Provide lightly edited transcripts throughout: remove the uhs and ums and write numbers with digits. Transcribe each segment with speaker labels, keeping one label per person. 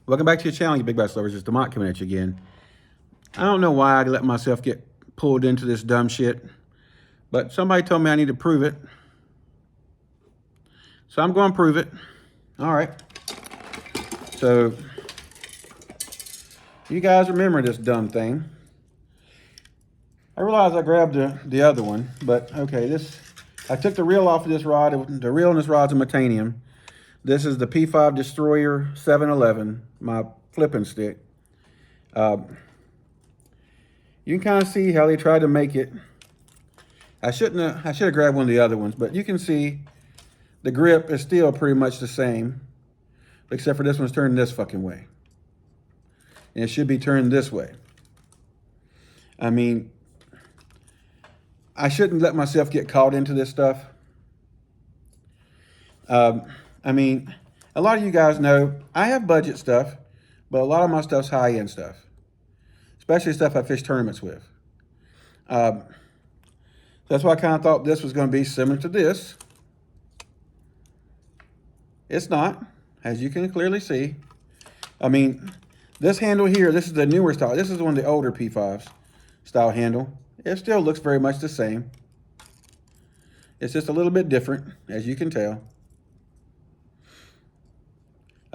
Speaker 1: Welcome back to your channel, you big bass lovers. It's Demont coming at you again. I don't know why I let myself get pulled into this dumb shit, but somebody told me I need to prove it. So I'm going to prove it. All right. So you guys remember this dumb thing. I realized I grabbed the other one, but okay, I took the reel off of this rod. The reel in this rod's a titanium. This is the P5 Destroyer 711, my flipping stick. You can kind of see how they tried to make it. I should have grabbed one of the other ones, but you can see the grip is still pretty much the same, except for this one's turned this fucking way. And it should be turned this way. I mean, I shouldn't let myself get caught into this stuff. I mean, a lot of you guys know I have budget stuff, but a lot of my stuff's high-end stuff, especially stuff I fish tournaments with. That's why I kind of thought this was going to be similar to this. It's not, as you can clearly see. I mean, this handle here, this is the newer style. This is one of the older P5s style handle. It still looks very much the same. It's just a little bit different, as you can tell.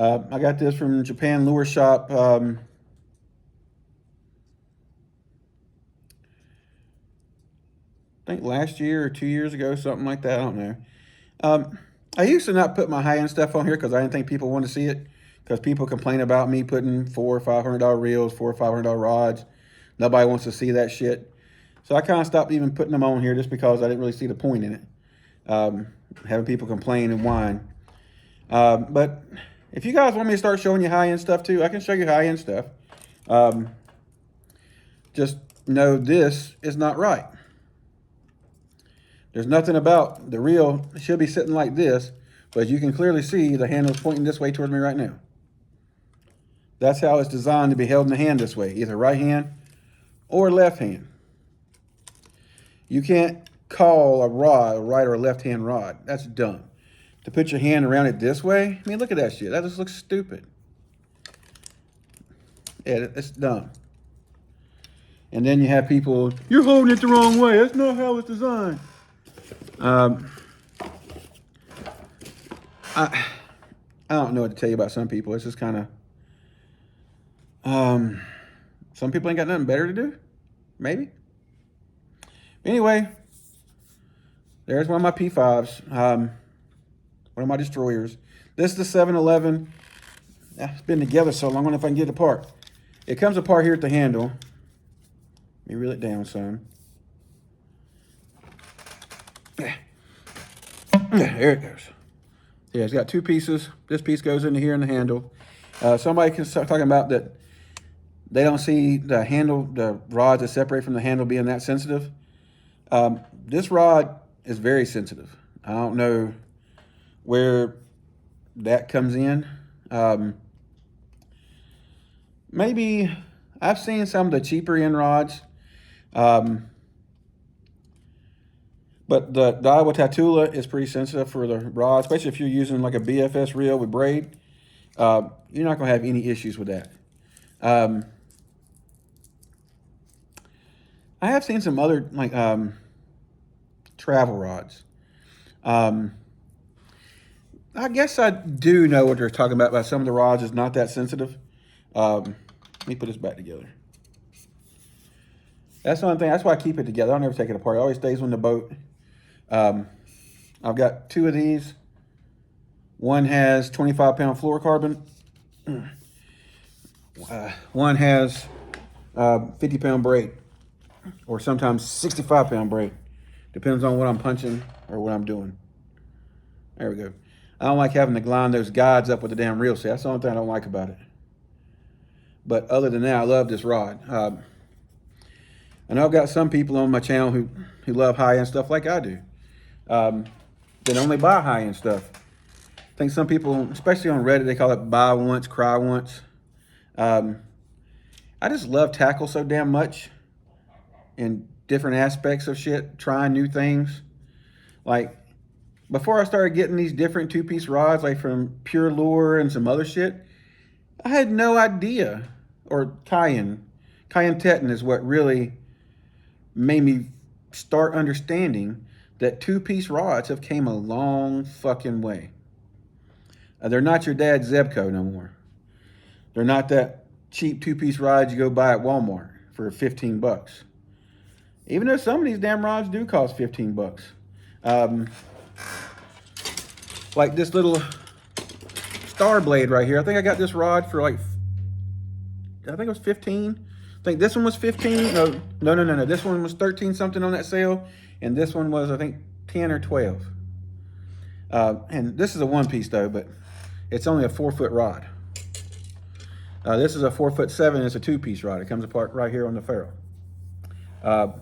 Speaker 1: I got this from Japan Lure Shop. I think last year or 2 years ago, something like that. I don't know. I used to not put my high-end stuff on here because I didn't think people wanted to see it. Because people complain about me putting $400 or $500 reels, $400 or $500 rods. Nobody wants to see that shit. So I kind of stopped even putting them on here just because I didn't really see the point in it. Having people complain and whine. But if you guys want me to start showing you high-end stuff too, I can show you high-end stuff. Just know this is not right. There's nothing about the reel. It should be sitting like this, but as you can clearly see, the handle's pointing this way towards me right now. That's how it's designed to be held in the hand this way, either right hand or left hand. You can't call a rod a right or a left hand rod. That's dumb. To put your hand around it this way, I mean, look at that shit. That just looks stupid. Yeah, it's dumb. And then you have people, you're holding it the wrong way. That's not how it's designed. I don't know what to tell you about some people. It's just kind of, some people ain't got nothing better to do. Maybe. Anyway, there's one of my P5s. One of my destroyers. This is the 711. It's been together so long, I don't know if I can get it apart. It comes apart here at the handle. Let me reel it down some. There it goes. Yeah, it's got two pieces. This piece goes into here in the handle. Somebody can start talking about that they don't see the handle, the rods that separate from the handle being that sensitive. This rod is very sensitive. I don't know where that comes in. Maybe I've seen some of the cheaper end rods. But the Iowa Tatula is pretty sensitive for the rod, especially if you're using like a BFS reel with braid. You're not going to have any issues with that. I have seen some other like travel rods. I guess I do know what they're talking about some of the rods is not that sensitive. Let me put this back together. That's the only thing. That's why I keep it together. I'll never take it apart. It always stays on the boat. I've got two of these. One has 25-pound fluorocarbon. One has 50-pound braid, or sometimes 65-pound braid. Depends on what I'm punching or what I'm doing. There we go. I don't like having to line those guides up with the damn reel set. That's the only thing I don't like about it. But other than that, I love this rod. I know I've got some people on my channel who love high-end stuff like I do. That only buy high-end stuff. I think some people, especially on Reddit, they call it buy once, cry once. I just love tackle so damn much in different aspects of shit, trying new things. Like, before I started getting these different two-piece rods, like from Pure Lure and some other shit, I had no idea. Or cayenne. Cayenne is what really made me start understanding that two-piece rods have came a long fucking way. They're not your dad's Zebco no more. They're not that cheap two-piece rods you go buy at Walmart for 15 bucks. Even though some of these damn rods do cost 15 bucks. Like this little star blade right here. I think I got this rod for like, I think it was 15. I think this one was 15. No. This one was 13 something on that sale. And this one was, I think, 10 or 12. And this is a one piece though, but it's only a 4-foot rod. This is a 4'7". It's a 2-piece rod. It comes apart right here on the ferrule. I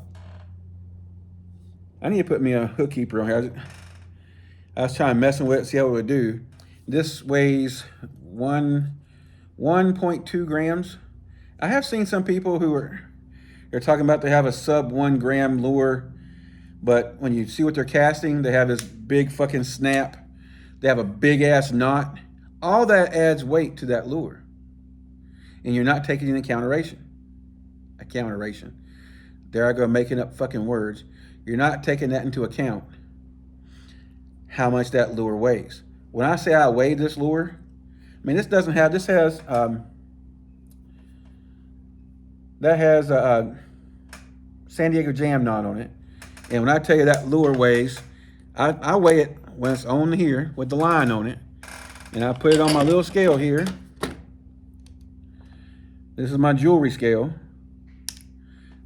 Speaker 1: need to put me a hook keeper on here. I was trying messing with it, see how it would do. This weighs 1.2 grams. I have seen some people who they're talking about they have a sub 1 gram lure, but when you see what they're casting, they have this big fucking snap. They have a big ass knot. All that adds weight to that lure. And you're not taking into consideration. There I go making up fucking words. You're not taking that into account, how much that lure weighs. When I say I weigh this lure, I mean, this has a San Diego jam knot on it. And when I tell you that lure weighs, I weigh it when it's on here with the line on it. And I put it on my little scale here. This is my jewelry scale.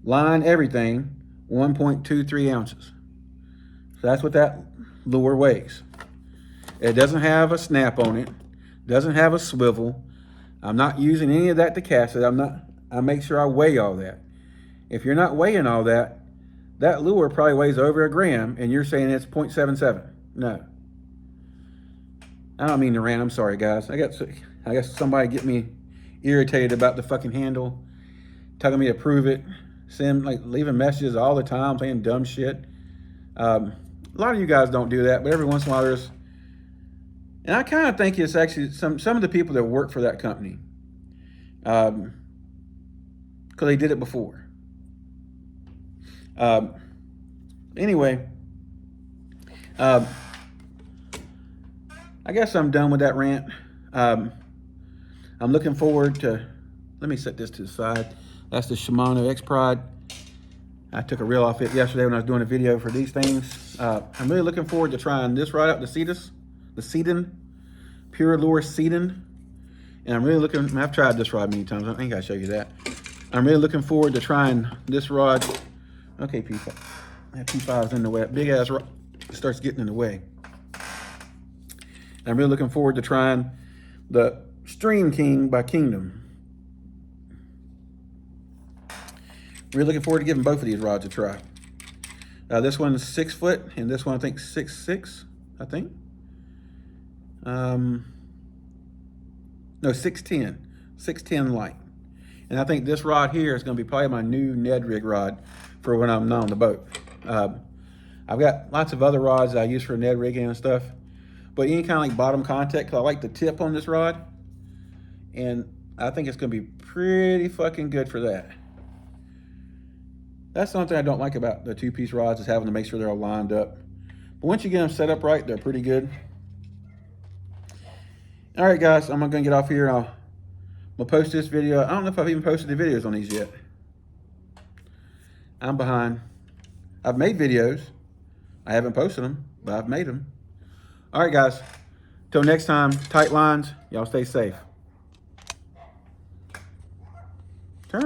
Speaker 1: Line, everything, 1.23 ounces. So that's what that lure weighs. It doesn't have a snap on it. Doesn't have a swivel. I'm not using any of that to cast it. I make sure I weigh all that. If you're not weighing all that, that lure probably weighs over 1 gram and you're saying it's 0.77. No. I don't mean to rant. I'm sorry, guys. I got somebody get me irritated about the fucking handle, telling me to prove it, leaving messages all the time saying dumb shit. A lot of you guys don't do that, but every once in a while there's, and I kind of think it's actually some of the people that work for that company, because they did it before. Anyway, I guess I'm done with that rant. I'm looking forward to, let me set this to the side. That's the Shimano X-Prod. I took a reel off it yesterday when I was doing a video for these things. I'm really looking forward to trying this rod out, the Sedin, Pure Lure Sedin. And I'm really looking, I've tried this rod many times. I think I'll show you that. I'm really looking forward to trying this rod. Okay, P5. That P5 is in the way. Big ass rod starts getting in the way. I'm really looking forward to trying the Stream King by Kingdom. Really looking forward to giving both of these rods a try. This one's 6 foot, and this one I think 6'6", I think. No, 6'10", 6'10" light. And I think this rod here is going to be probably my new Ned rig rod for when I'm not on the boat. I've got lots of other rods that I use for Ned rigging and stuff, but any kind of like bottom contact, because I like the tip on this rod, and I think it's going to be pretty fucking good for that. That's something I don't like about the 2-piece rods, is having to make sure they're all lined up. But once you get them set up right, they're pretty good. All right, guys, I'm going to get off here. I'm going to post this video. I don't know if I've even posted the videos on these yet. I'm behind. I've made videos. I haven't posted them, but I've made them. All right, guys. Till next time, tight lines. Y'all stay safe.